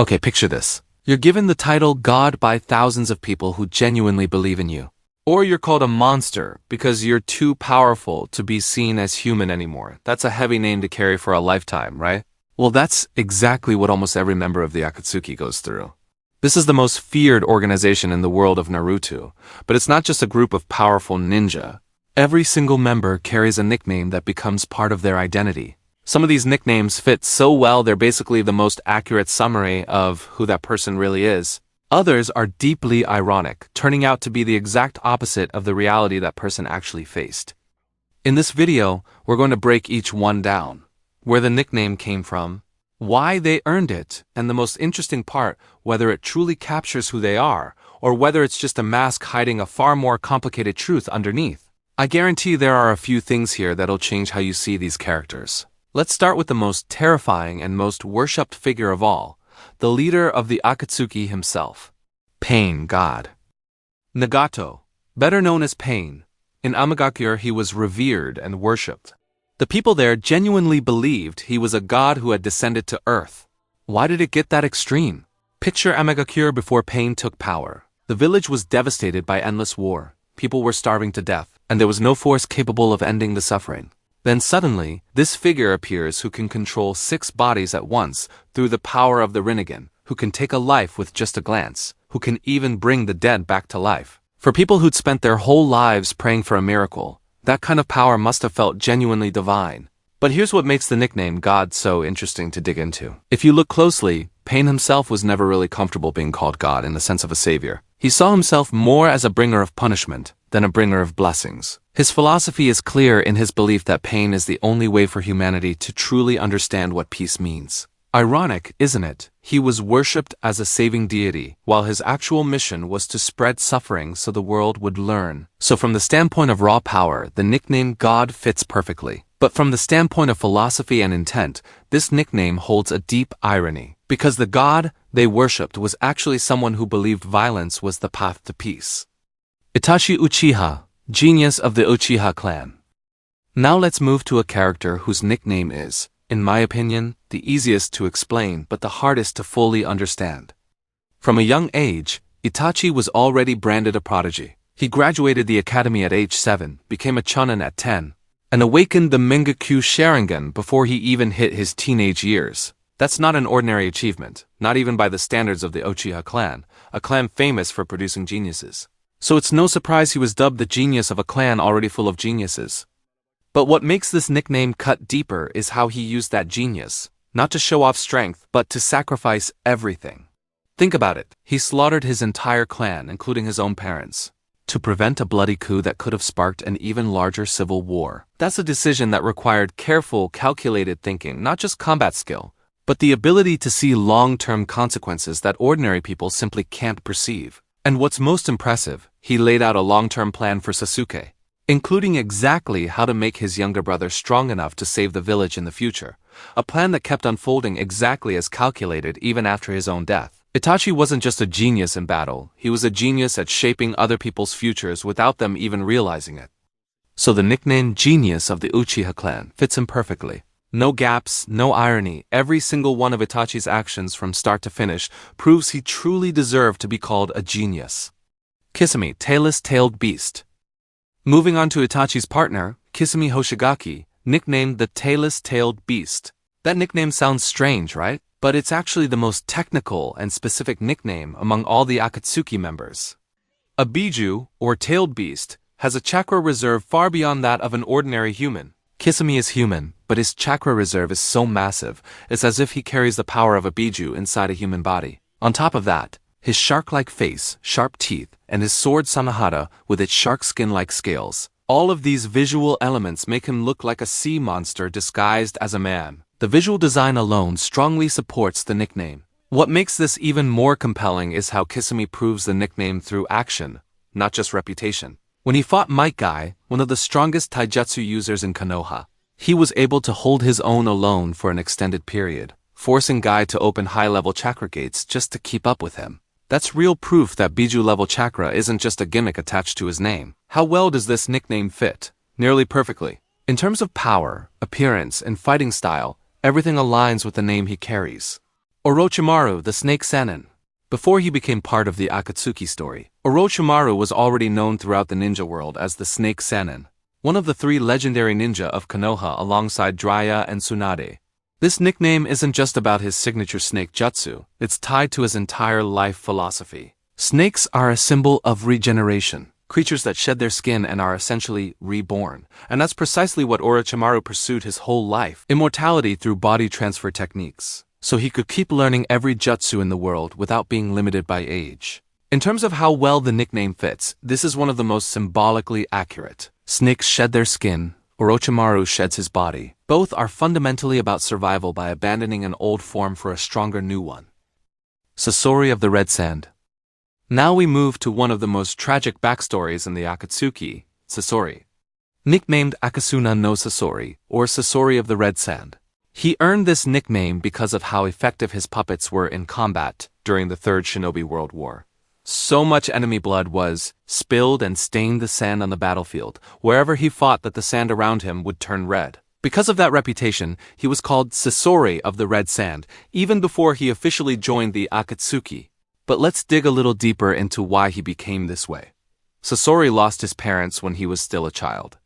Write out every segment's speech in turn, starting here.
Okay, picture this. You're given the title God by thousands of people who genuinely believe in you. Or you're called a monster because you're too powerful to be seen as human anymore. That's a heavy name to carry for a lifetime, right? Well, that's exactly what almost every member of the Akatsuki goes through. This is the most feared organization in the world of Naruto, but it's not just a group of powerful ninja. Every single member carries a nickname that becomes part of their identity. Some of these nicknames fit so well they're basically the most accurate summary of who that person really is. Others are deeply ironic, turning out to be the exact opposite of the reality that person actually faced. In this video, we're going to break each one down. Where the nickname came from, why they earned it, and the most interesting part, whether it truly captures who they are, or whether it's just a mask hiding a far more complicated truth underneath. I guarantee there are a few things here that'll change how you see these characters. Let's start with the most terrifying and most worshipped figure of all, the leader of the Akatsuki himself, Pain God. Nagato, better known as Pain, in Amagakure he was revered and worshipped. The people there genuinely believed he was a god who had descended to Earth. Why did it get that extreme? Picture Amagakure before Pain took power. The village was devastated by endless war. People were starving to death, and there was no force capable of ending the suffering. Then suddenly, this figure appears who can control 6 bodies at once through the power of the Rinnegan, who can take a life with just a glance, who can even bring the dead back to life. For people who'd spent their whole lives praying for a miracle, that kind of power must have felt genuinely divine. But here's what makes the nickname God so interesting to dig into. If you look closely, Pain himself was never really comfortable being called God in the sense of a savior. He saw himself more as a bringer of punishment than a bringer of blessings. His philosophy is clear in his belief that pain is the only way for humanity to truly understand what peace means. Ironic, isn't it? He was worshipped as a saving deity, while his actual mission was to spread suffering so the world would learn. So from the standpoint of raw power, the nickname God fits perfectly. But from the standpoint of philosophy and intent, this nickname holds a deep irony. Because the god they worshipped was actually someone who believed violence was the path to peace. Itachi Uchiha, genius of the Uchiha clan. Now let's move to a character whose nickname is, in my opinion, the easiest to explain but the hardest to fully understand. From a young age, Itachi was already branded a prodigy. He graduated the academy at age 7, became a chunin at 10, and awakened the Mingekyu Sharingan before he even hit his teenage years. That's not an ordinary achievement, not even by the standards of the Uchiha clan, a clan famous for producing geniuses. So it's no surprise he was dubbed the genius of a clan already full of geniuses. But what makes this nickname cut deeper is how he used that genius, not to show off strength, but to sacrifice everything. Think about it. He slaughtered his entire clan, including his own parents, to prevent a bloody coup that could have sparked an even larger civil war. That's a decision that required careful, calculated thinking, not just combat skill, but the ability to see long-term consequences that ordinary people simply can't perceive. And what's most impressive, he laid out a long-term plan for Sasuke, including exactly how to make his younger brother strong enough to save the village in the future, a plan that kept unfolding exactly as calculated even after his own death. Itachi wasn't just a genius in battle, he was a genius at shaping other people's futures without them even realizing it. So the nickname Genius of the Uchiha clan fits him perfectly. No gaps, no irony, every single one of Itachi's actions from start to finish proves he truly deserved to be called a genius. Kisame, Tailless Tailed Beast. Moving on to Itachi's partner, Kisame Hoshigaki, nicknamed the Tailless Tailed Beast. That nickname sounds strange, right? But it's actually the most technical and specific nickname among all the Akatsuki members. A Biju, or tailed beast, has a chakra reserve far beyond that of an ordinary human. Kisame is human, but his chakra reserve is so massive, it's as if he carries the power of a Biju inside a human body. On top of that, his shark-like face, sharp teeth, and his sword Sanahara with its shark skin-like scales. All of these visual elements make him look like a sea monster disguised as a man. The visual design alone strongly supports the nickname. What makes this even more compelling is how Kisame proves the nickname through action, not just reputation. When he fought Might Guy, one of the strongest taijutsu users in Konoha, he was able to hold his own alone for an extended period, forcing Guy to open high-level chakra gates just to keep up with him. That's real proof that Biju-level chakra isn't just a gimmick attached to his name. How well does this nickname fit? Nearly perfectly. In terms of power, appearance, and fighting style, everything aligns with the name he carries. Orochimaru, the Snake SANNIN. Before he became part of the Akatsuki story, Orochimaru was already known throughout the ninja world as the Snake SANNIN, one of the three legendary ninja of Konoha alongside Jiraiya and Tsunade. This nickname isn't just about his signature snake jutsu, it's tied to his entire life philosophy. Snakes are a symbol of regeneration, creatures that shed their skin and are essentially reborn. And that's precisely what Orochimaru pursued his whole life, immortality through body transfer techniques, so he could keep learning every jutsu in the world without being limited by age. In terms of how well the nickname fits, this is one of the most symbolically accurate. Snakes shed their skin, Orochimaru sheds his body. Both are fundamentally about survival by abandoning an old form for a stronger new one. Sasori of the Red Sand. Now we move to one of the most tragic backstories in the Akatsuki, Sasori. Nicknamed Akasuna no Sasori, or Sasori of the Red Sand. He earned this nickname because of how effective his puppets were in combat during the Third Shinobi World War. So much enemy blood was spilled and stained the sand on the battlefield, wherever he fought that the sand around him would turn red. Because of that reputation, he was called Sasori of the Red Sand, even before he officially joined the Akatsuki. But let's dig a little deeper into why he became this way. Sasori lost his parents when he was still a child.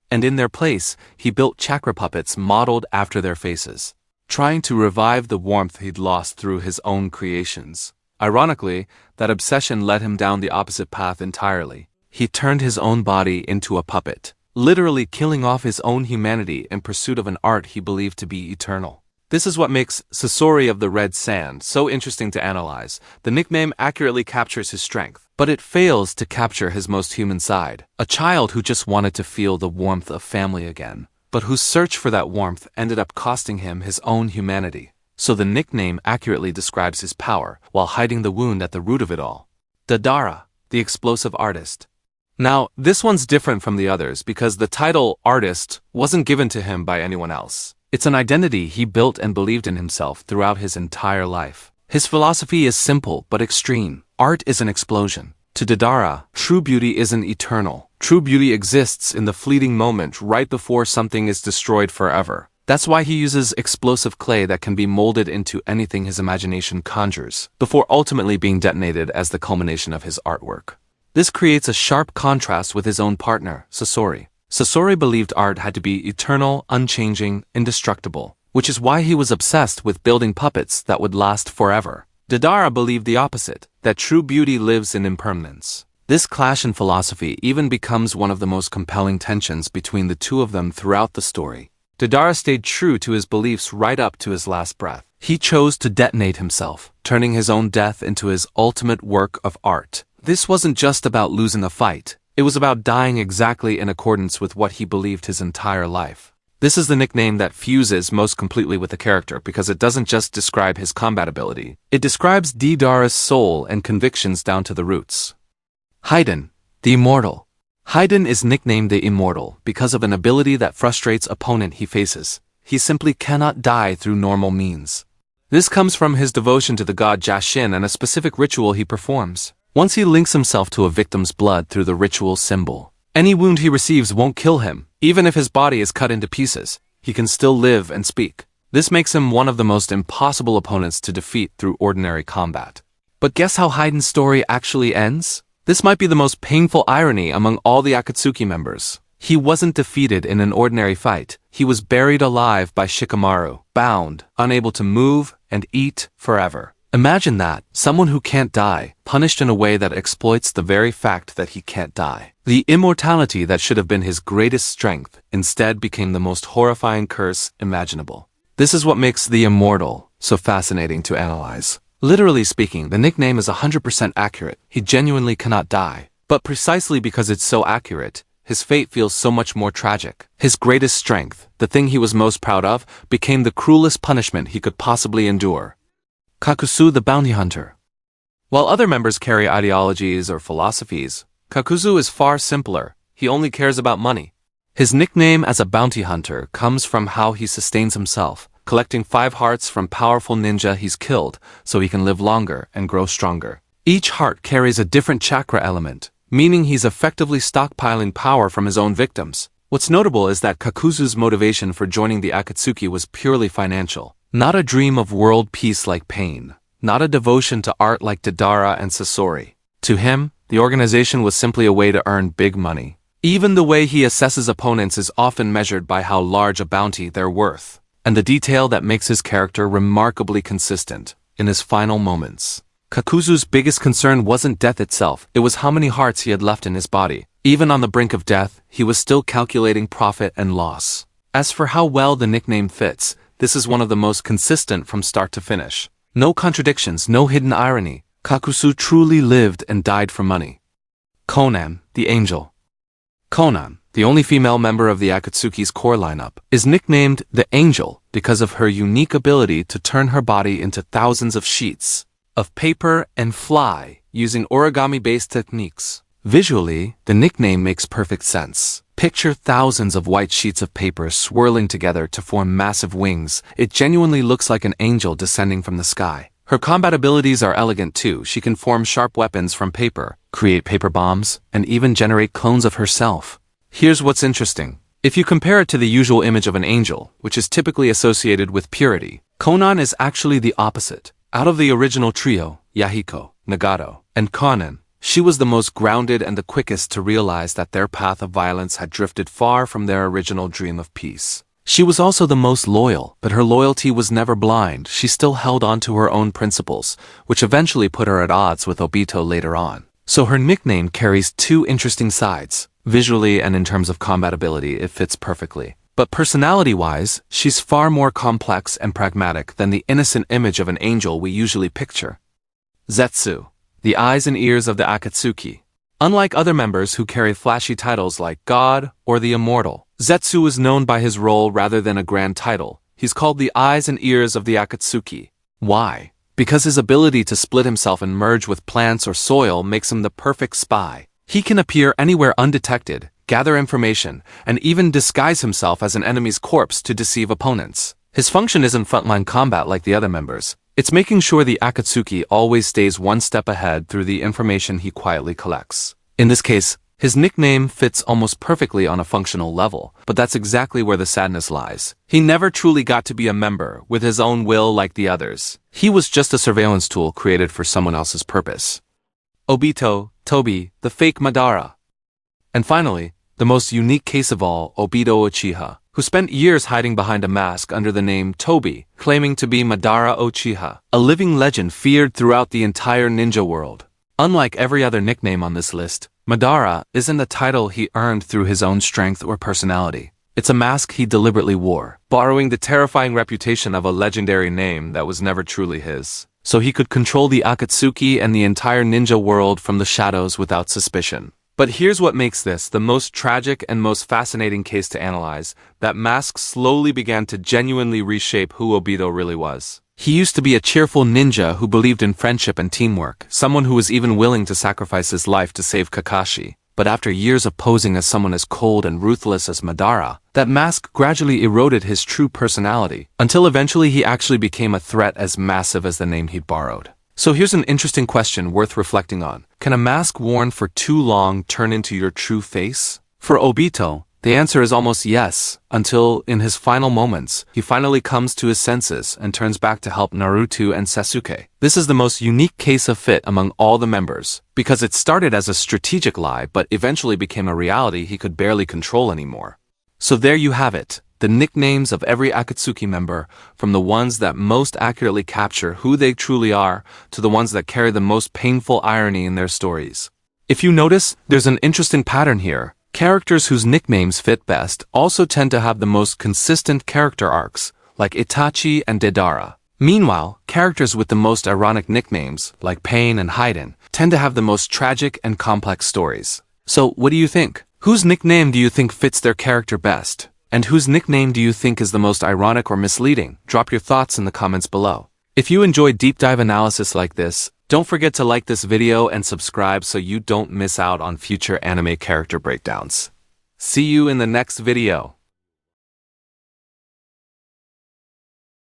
And in their place, he built chakra puppets modeled after their faces, trying to revive the warmth he'd lost through his own creations. Ironically, that obsession led him down the opposite path entirely. He turned his own body into a puppet, literally killing off his own humanity in pursuit of an art he believed to be eternal. This is what makes Sasori of the Red Sand so interesting to analyze. The nickname accurately captures his strength, but it fails to capture his most human side. A child who just wanted to feel the warmth of family again, but whose search for that warmth ended up costing him his own humanity. So the nickname accurately describes his power, while hiding the wound at the root of it all. Deidara, the explosive artist. Now, this one's different from the others because the title artist wasn't given to him by anyone else. It's an identity he built and believed in himself throughout his entire life. His philosophy is simple but extreme. Art is an explosion. To Deidara, true beauty isn't eternal. True beauty exists in the fleeting moment right before something is destroyed forever. That's why he uses explosive clay that can be molded into anything his imagination conjures, before ultimately being detonated as the culmination of his artwork. This creates a sharp contrast with his own partner, Sasori. Sasori believed art had to be eternal, unchanging, indestructible, which is why he was obsessed with building puppets that would last forever. Deidara believed the opposite, that true beauty lives in impermanence. This clash in philosophy even becomes one of the most compelling tensions between the two of them throughout the story. Deidara stayed true to his beliefs right up to his last breath. He chose to detonate himself, turning his own death into his ultimate work of art. This wasn't just about losing a fight. It was about dying exactly in accordance with what he believed his entire life. This is the nickname that fuses most completely with the character because it doesn't just describe his combat ability. It describes Deidara's soul and convictions down to the roots. Hidan, the Immortal. Hidan is nicknamed the Immortal because of an ability that frustrates opponent he faces. He simply cannot die through normal means. This comes from his devotion to the god Jashin and a specific ritual he performs. Once he links himself to a victim's blood through the ritual symbol, any wound he receives won't kill him. Even if his body is cut into pieces, he can still live and speak. This makes him one of the most impossible opponents to defeat through ordinary combat. But guess how Hidan's story actually ends? This might be the most painful irony among all the Akatsuki members. He wasn't defeated in an ordinary fight. He was buried alive by Shikamaru, bound, unable to move and eat forever. Imagine that, someone who can't die, punished in a way that exploits the very fact that he can't die. The immortality that should have been his greatest strength instead became the most horrifying curse imaginable. This is what makes the Immortal so fascinating to analyze. Literally speaking, the nickname is 100% accurate. He genuinely cannot die. But precisely because it's so accurate, his fate feels so much more tragic. His greatest strength, the thing he was most proud of, became the cruelest punishment he could possibly endure. Kakuzu the Bounty Hunter. While other members carry ideologies or philosophies, Kakuzu is far simpler. He only cares about money. His nickname as a bounty hunter comes from how he sustains himself, collecting 5 hearts from powerful ninja he's killed so he can live longer and grow stronger. Each heart carries a different chakra element, meaning he's effectively stockpiling power from his own victims. What's notable is that Kakuzu's motivation for joining the Akatsuki was purely financial. Not a dream of world peace like Pain. Not a devotion to art like Deidara and Sasori. To him, the organization was simply a way to earn big money. Even the way he assesses opponents is often measured by how large a bounty they're worth. And the detail that makes his character remarkably consistent in his final moments. Kakuzu's biggest concern wasn't death itself, it was how many hearts he had left in his body. Even on the brink of death, he was still calculating profit and loss. As for how well the nickname fits, this is one of the most consistent from start to finish. No contradictions, no hidden irony. Kakuzu truly lived and died for money. Konan, the Angel. Konan, the only female member of the Akatsuki's core lineup, is nicknamed the Angel because of her unique ability to turn her body into thousands of sheets of paper and fly using origami-based techniques. Visually, the nickname makes perfect sense. Picture thousands of white sheets of paper swirling together to form massive wings. It genuinely looks like an angel descending from the sky. Her combat abilities are elegant too. She can form sharp weapons from paper, create paper bombs, and even generate clones of herself. Here's what's interesting. If you compare it to the usual image of an angel, which is typically associated with purity, Konan is actually the opposite. Out of the original trio, Yahiko, Nagato, and Konan, she was the most grounded and the quickest to realize that their path of violence had drifted far from their original dream of peace. She was also the most loyal, but her loyalty was never blind. She still held on to her own principles, which eventually put her at odds with Obito later on. So her nickname carries two interesting sides. Visually and in terms of combat ability, it fits perfectly. But personality-wise, she's far more complex and pragmatic than the innocent image of an angel we usually picture. Zetsu, the eyes and ears of the Akatsuki. Unlike other members who carry flashy titles like God or the Immortal, Zetsu is known by his role rather than a grand title. He's called the eyes and ears of the Akatsuki. Why? Because his ability to split himself and merge with plants or soil makes him the perfect spy. He can appear anywhere undetected, gather information, and even disguise himself as an enemy's corpse to deceive opponents. His function isn't frontline combat like the other members. It's making sure the Akatsuki always stays one step ahead through the information he quietly collects. In this case, his nickname fits almost perfectly on a functional level, but that's exactly where the sadness lies. He never truly got to be a member with his own will like the others. He was just a surveillance tool created for someone else's purpose. Obito, Tobi, the fake Madara. And finally, the most unique case of all, Obito Uchiha, who spent years hiding behind a mask under the name Tobi, claiming to be Madara Uchiha, a living legend feared throughout the entire ninja world. Unlike every other nickname on this list, Madara isn't a title he earned through his own strength or personality. It's a mask he deliberately wore, borrowing the terrifying reputation of a legendary name that was never truly his, so he could control the Akatsuki and the entire ninja world from the shadows without suspicion. But here's what makes this the most tragic and most fascinating case to analyze. That mask slowly began to genuinely reshape who Obito really was. He used to be a cheerful ninja who believed in friendship and teamwork, someone who was even willing to sacrifice his life to save Kakashi. But after years of posing as someone as cold and ruthless as Madara, that mask gradually eroded his true personality, until eventually he actually became a threat as massive as the name he'd borrowed. So here's an interesting question worth reflecting on. Can a mask worn for too long turn into your true face? For Obito, the answer is almost yes, until, in his final moments, he finally comes to his senses and turns back to help Naruto and Sasuke. This is the most unique case of fit among all the members, because it started as a strategic lie but eventually became a reality he could barely control anymore. So there you have it. The nicknames of every Akatsuki member, from the ones that most accurately capture who they truly are, to the ones that carry the most painful irony in their stories. If you notice, there's an interesting pattern here. Characters whose nicknames fit best also tend to have the most consistent character arcs, like Itachi and Deidara. Meanwhile, characters with the most ironic nicknames, like Pain and Hidan, tend to have the most tragic and complex stories. So, what do you think? Whose nickname do you think fits their character best? And whose nickname do you think is the most ironic or misleading? Drop your thoughts in the comments below. If you enjoy deep dive analysis like this, don't forget to like this video and subscribe so you don't miss out on future anime character breakdowns. See you in the next video.